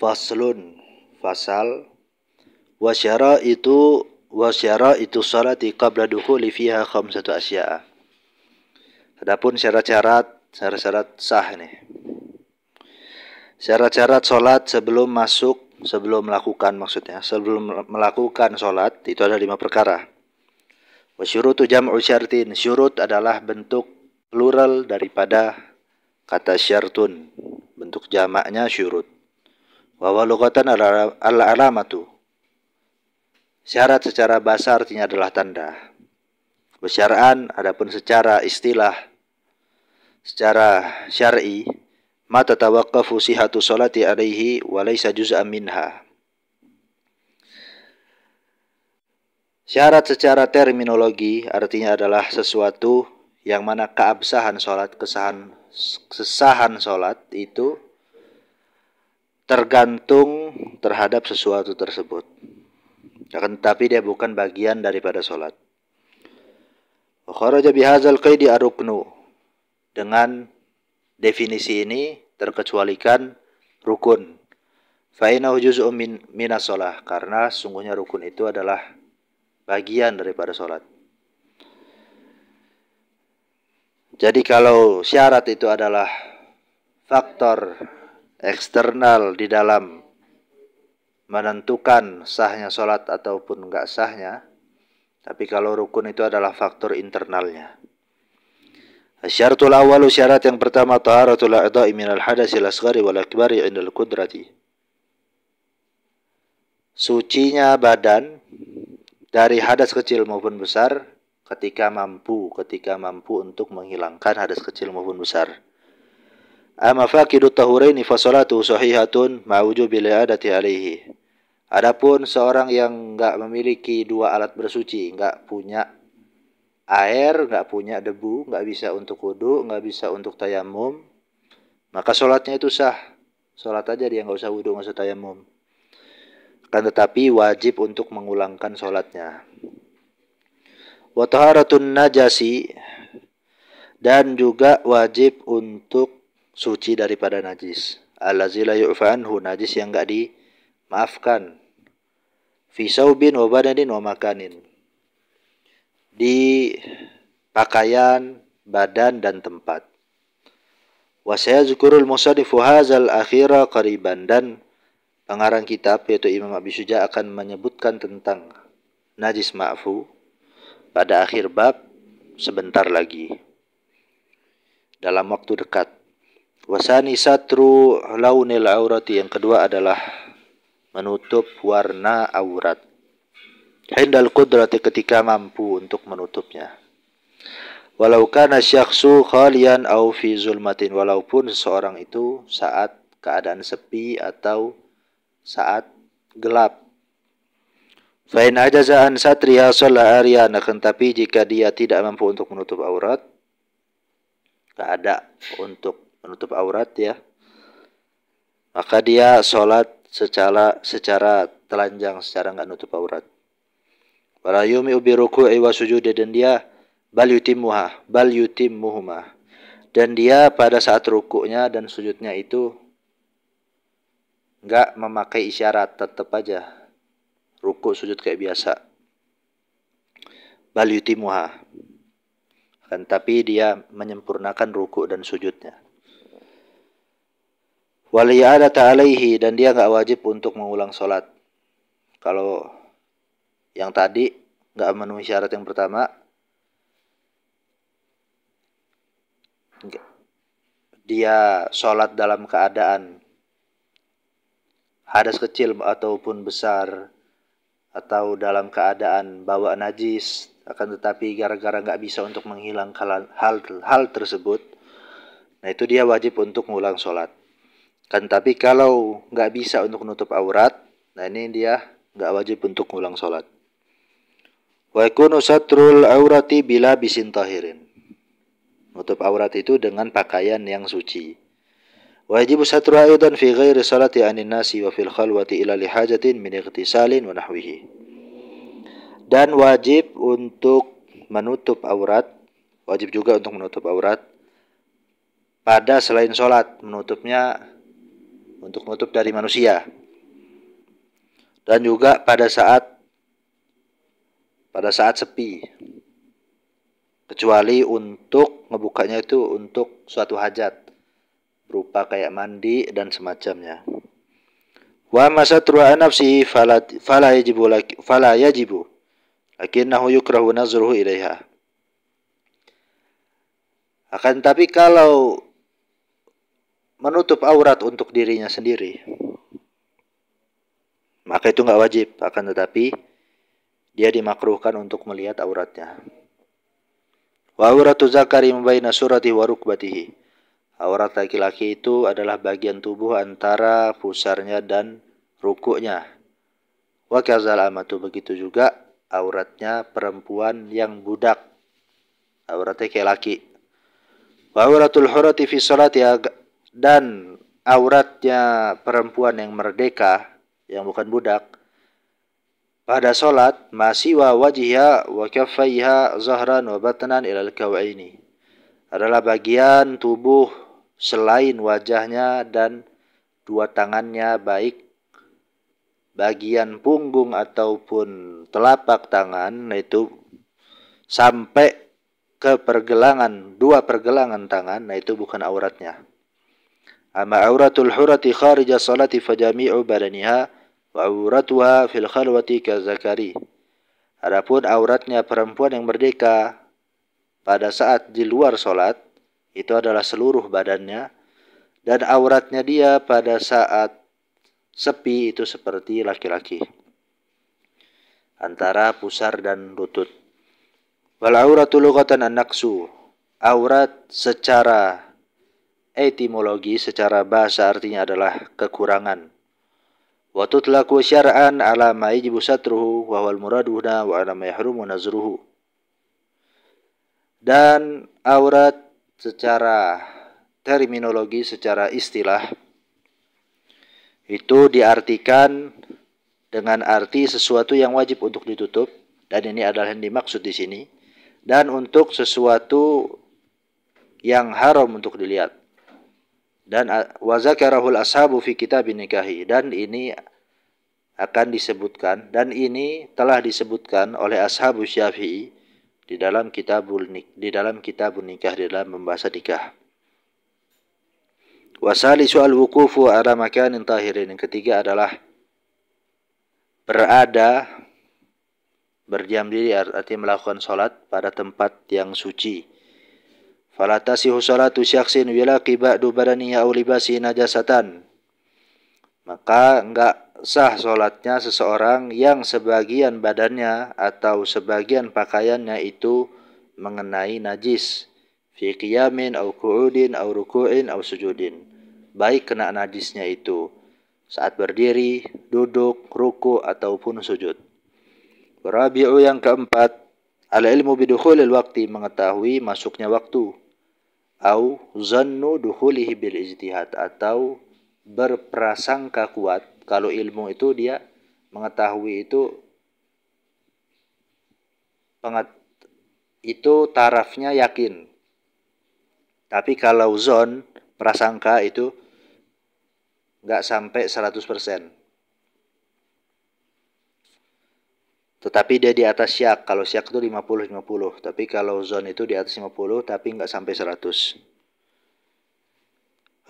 Faslun, fasal. Wasyara itu salati qabla dukhuli fiha khamsatu asya'a. Adapun syarat-syarat sah ini. Syarat-syarat salat sebelum melakukan salat itu ada 5 perkara. Wasyurutu jam'u syartin. Syurut adalah bentuk plural daripada kata syartun. Bentuk jamaknya syurut. Wa lughatan al-alamatu. Syarat secara bahasa artinya adalah tanda. Wasyar'an adapun secara istilah, secara syar'i, ma tatawaqqafu sihhatu sholati alaihi wa laysa juz'an minha. Syarat secara terminologi artinya adalah sesuatu yang mana keabsahan salat, kesahan salat itu tergantung terhadap sesuatu tersebut. Akan tetapi dia bukan bagian daripada salat. Wa kharaja bihadzal qaidi ar-ruknu. Dengan definisi ini terkecualikan rukun. Fa innahu juz'un minas shalah, karena sungguhnya rukun itu adalah bagian daripada salat. Jadi kalau syarat itu adalah faktor eksternal di dalam menentukan sahnya salat ataupun enggak sahnya, tapi kalau rukun itu adalah faktor internalnya. Syaratul awwalu, syarat yang pertama, taharatul a'dha'i minal hadatsil asghari wal akbari 'indal qudrati. Sucinya badan dari hadas kecil maupun besar ketika mampu untuk menghilangkan hadas kecil maupun besar. Amma faqidut tahuraini fa salatuhu sahihatun ma wujubil i'adati alaihi. Adapun seorang yang enggak memiliki dua alat bersuci, enggak punya air, enggak punya debu, enggak bisa untuk wudu, enggak bisa untuk tayamum, maka salatnya itu sah. Salat aja dia, enggak usah wudu, enggak usah tayamum. Kan tetapi wajib untuk mengulangkan salatnya. Wa taharatun najasi, dan juga wajib untuk suci daripada najis. Allazi la yu'fa anhu, najis yang enggak dimaafkan. Fi saubin wa badanin wa makanin. Di pakaian, badan dan tempat. Wa sayazkurul musannifu hadzal akhira qariban, dan pengarang kitab yaitu Imam Abi Syuja akan menyebutkan tentang najis ma'fu pada akhir bab sebentar lagi, dalam waktu dekat. Wasani satru launil aurati, yang kedua adalah menutup warna aurat. Hindal qudrati, ketika mampu untuk menutupnya. Walau kana syakhsu khalian au fi zulmatin, walaupun seseorang itu saat keadaan sepi atau saat gelap. Fa in ajaza an satriha shalla aryan, akan tapi jika dia tidak mampu untuk menutup aurat, enggak ada untuk menutup aurat ya, maka dia salat secara telanjang, secara enggak nutup aurat. Wala yumi'u bi ruku'i wa sujudi, dan dia bal yutimmuhuma, dan dia pada saat rukuknya dan sujudnya itu enggak memakai isyarat, tetap aja rukuk sujud kayak biasa. Bal yutimmuha, kan tapi dia menyempurnakan rukuk dan sujudnya. Wal i'adata alaihi, dan dia enggak wajib untuk mengulang salat. Kalau yang tadi enggak memenuhi syarat yang pertama, dia salat dalam keadaan hadas kecil ataupun besar, atau dalam keadaan bawa najis, akan tetapi gara-gara enggak bisa untuk menghilangkan hal tersebut, nah itu dia wajib untuk mengulang salat. Kan tapi kalau enggak bisa untuk menutup aurat, nah ini dia enggak wajib untuk mengulang salat. Wa yakunu satrul aurati bila bisin tahirin. Menutup aurat itu dengan pakaian yang suci. Wajib satru aidan fi ghairi salati anin nasi wa fil khalwati ila lihajatin min ightisalin wa nahwihi. Dan wajib untuk menutup aurat, wajib juga untuk menutup aurat pada selain salat, menutupnya untuk menutup dari manusia. Dan juga pada saat sepi. Kecuali untuk ngebukanya itu untuk suatu hajat, berupa kayak mandi dan semacamnya. Wa masatru nafsi fala yajibu lakinnahu yukrahu nazruhu ilaiha. Akan tapi kalau menutup aurat untuk dirinya sendiri, maka itu enggak wajib. Akan tetapi dia dimakruhkan untuk melihat auratnya. Wa auratu zakari baina suratihi wa rukbatihi. Aurat laki-laki itu adalah bagian tubuh antara pusarnya dan rukuknya. Wa kazal amatu, begitu juga auratnya perempuan yang budak. Auratnya kayak laki. Wa auratul hurati fi sholati, dan auratnya perempuan yang merdeka, yang bukan budak, pada sholat, masih wa wajhiha wa kaffaiha zahran wa batnan ilal kawaini, adalah bagian tubuh selain wajahnya dan dua tangannya, baik bagian punggung ataupun telapak tangan, itu sampai ke pergelangan, dua pergelangan tangan, nah itu bukan auratnya. Amma auratul hurati kharija salati fajami'u badaniha wa auratuha fil khalwati ka zakari. Adapun auratnya perempuan yang merdeka pada saat di luar salat itu adalah seluruh badannya, dan auratnya dia pada saat sepi itu seperti laki-laki, antara pusar dan lutut. Wal auratu lughatan an-naqsu. Aurat secara etimologi, secara bahasa artinya adalah kekurangan. Wa tutlaqu syar'an ala ma yajibu satruhu wa huwal muraduna wa ala ma yahrumu nazruhu. Dan aurat secara terminologi, secara istilah, itu diartikan dengan arti sesuatu yang wajib untuk ditutup, dan ini adalah yang dimaksud di sini, dan untuk sesuatu yang haram untuk dilihat. Dan wa zakarahul ashabu fi kitabin nikahi, dan ini akan disebutkan, dan ini telah disebutkan oleh ashabu Syafi'i di dalam kitabun nikah, di dalam membahas nikah. Wasali soal wukufu ala makanin tahirin. Yang ketiga adalah berdiam diri, artinya melakukan salat pada tempat yang suci. Fala tasihu salatu syakhsin yulaqi ba'du badanihi aw libasi najasatan. Maka enggak sah salatnya seseorang yang sebagian badannya atau sebagian pakaiannya itu mengenai najis. Fi qiyamin aw qu'udin aw ruku'in aw sujudin. Baik kena najisnya itu saat berdiri, duduk, ruku ataupun sujud. Rabi'u, yang keempat, al-ilmu bidukhulil waqti, mengetahui masuknya waktu. Au zannu dukhulihi bil ijtihad, atau berprasangka kuat kalau ilmu itu dia mengetahui itu tarafnya yakin. Tapi kalau zon, prasangka, itu enggak sampai 100%. Tetapi dia di atas syak. Kalau syak itu 50-50. Tapi kalau zon itu di atas 50, tapi enggak sampai 100.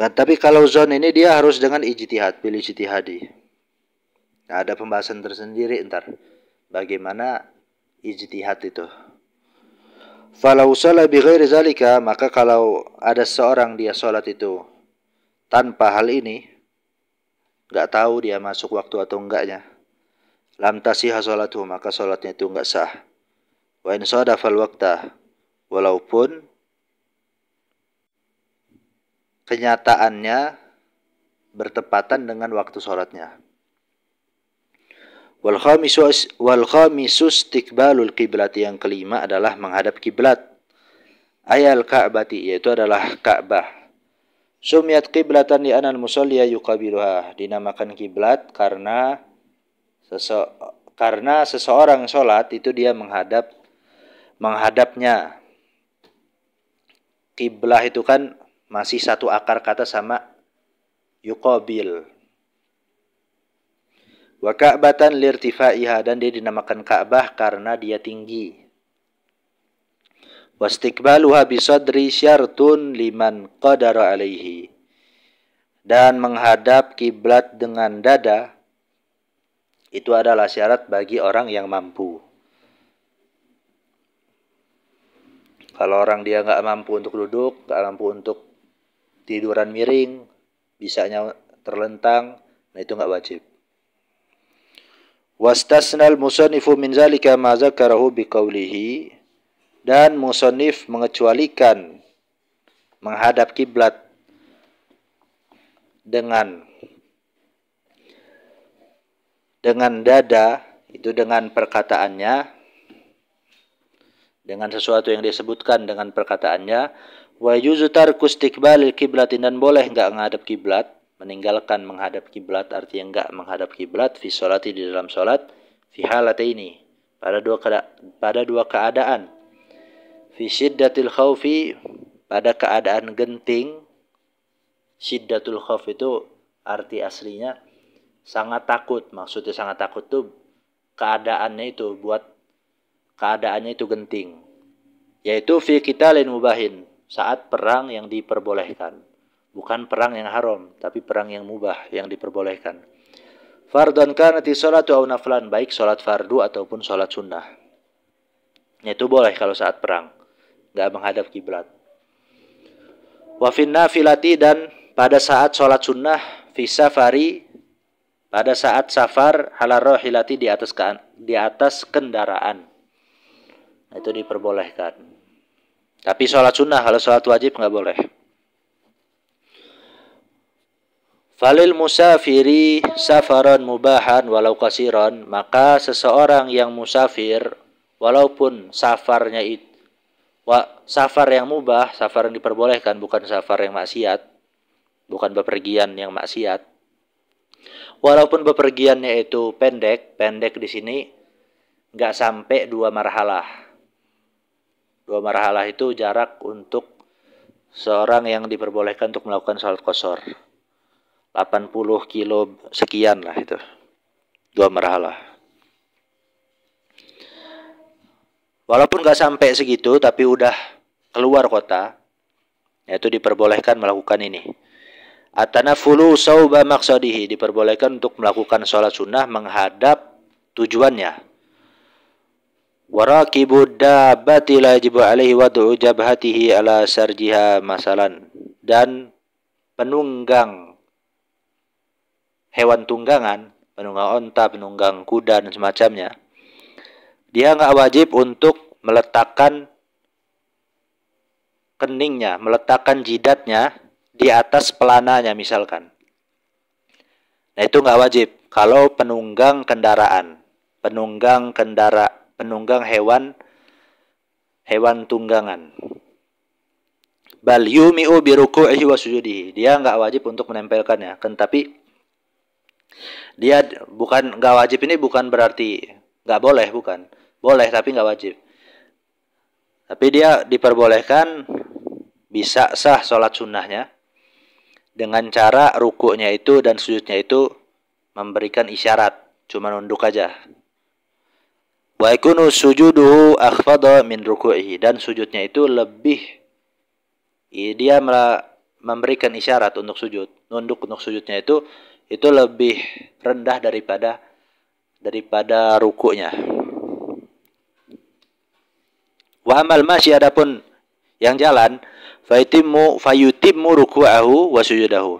Nah, tapi kalau zon ini dia harus dengan ijtihad, pilih ijtihadi. Nah, ada pembahasan tersendiri ntar bagaimana ijtihad itu. Falau shalla bi ghairi zalika, maka kalau ada seorang dia salat itu tanpa hal ini, enggak tahu dia masuk waktu atau enggaknya, lam tasihha salatuhu, maka salatnya itu enggak sah. Wa in sadafal waqta, walaupun kenyataannya bertepatan dengan waktu salatnya. Wal khamisu istiqbalul qiblat, yang kelima adalah menghadap kiblat. Ayal ka'bati, yaitu adalah Ka'bah. Sumiyat qiblatan li anal musalliya yuqabiluha, dinamakan kiblat karena seseorang salat itu dia menghadapnya. Kiblah itu kan masih satu akar kata sama yuqabil. Wa ka'batan lirtifaiha, dan dia dinamakan Ka'bah karena dia tinggi. Wastiqbaluha bisadri syartun liman qadara alaihi, dan menghadap kiblat dengan dada itu adalah syarat bagi orang yang mampu. Kalau orang dia nggak mampu untuk duduk, nggak mampu untuk tiduran miring, bisanya terlentang, nah itu nggak wajib. Wastasnal musannifu min zalika ma zakarahu biqaulihi, dan musannif mengecualikan menghadap kiblat dengan dada itu dengan perkataannya, dengan sesuatu yang disebutkan dengan perkataannya. Wa yuzu tarku istiqbalil kiblatin, dan boleh enggak menghadap kiblat, meninggalkan menghadap kiblat artinya enggak menghadap kiblat fi sholati, di dalam salat, fi halataini, pada dua keadaan. Fi syiddatil khaufi, pada keadaan genting. Syiddatul khauf itu arti aslinya sangat takut. Maksudnya sangat takut tuh keadaannya itu genting. Yaitu fi qitalin mubahin, saat perang yang diperbolehkan. Bukan perang yang haram, tapi perang yang mubah, yang diperbolehkan. Fardhan kanati sholatu aw naflan, baik sholat fardu ataupun sholat sunnah. Itu boleh kalau saat perang, enggak menghadap kiblat. Wa fin nafilati, dan pada saat sholat sunnah, fi safari, pada saat safar, ala rohilati, di atas kendaraan, itu diperbolehkan. Tapi sholat sunnah, kalau sholat wajib nggak boleh. Falil musafiri safaran mubahan walau kasiron, maka seseorang yang musafir, walaupun safarnya itu safar yang mubah, safar yang diperbolehkan, bukan safar yang maksiat, bukan bepergian yang maksiat. Walaupun bepergiannya itu pendek di sini nggak sampai 2 marhalah. 2 marhalah itu jarak untuk seorang yang diperbolehkan untuk melakukan salat qashar. 80 kilo sekian lah itu. 2 marhalah. Walaupun nggak sampai segitu, tapi udah keluar kota, yaitu diperbolehkan melakukan ini. At-tanafulu sauba maqsadihi, diperbolehkan untuk melakukan sholat sunnah menghadap tujuannya. Warakibud dabbati la yajibu alaihi wad'u jabhatihi ala sarjiha masalan, dan penunggang hewan tunggangan, penunggang onta, penunggang kuda dan semacamnya, dia nggak wajib untuk meletakkan keningnya, meletakkan jidatnya di atas pelananya misalkan. Nah itu nggak wajib kalau penunggang kendaraan, penunggang hewan tunggangan. Bal yumi'u bi ruku'ihi wa sujudihi, dia nggak wajib untuk menempelkannya. Tapi dia bukan nggak wajib, ini bukan berarti nggak boleh, bukan. Boleh tapi nggak wajib. Tapi dia diperbolehkan, bisa sah sholat sunnahnya dengan cara rukuknya itu dan sujudnya itu memberikan isyarat, cuma nunduk aja. Wa yakunu sujuduhu akhfadha min ruku'ihi, dan sujudnya itu lebih, dia memberikan isyarat untuk sujud, nunduk untuk sujudnya itu lebih rendah daripada rukuknya. Wa amal masyi, adapun yang jalan, fayutimmu ruku'ahu wa sujudahu,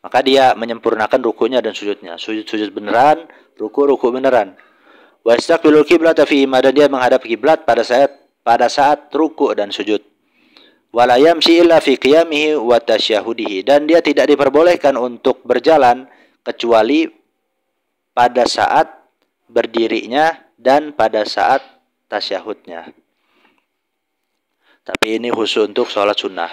maka dia menyempurnakan rukunya dan sujudnya. Sujud beneran, ruku beneran. Wa istaqbilul qiblata fi ma, dan dia menghadap kiblat pada saat ruku dan sujud. Wala yamshi illa fi qiyamihi wa tasyahudihi, dan dia tidak diperbolehkan untuk berjalan kecuali pada saat berdirinya dan pada saat tasyahudnya. Tapi ini khusus untuk sholat sunnah.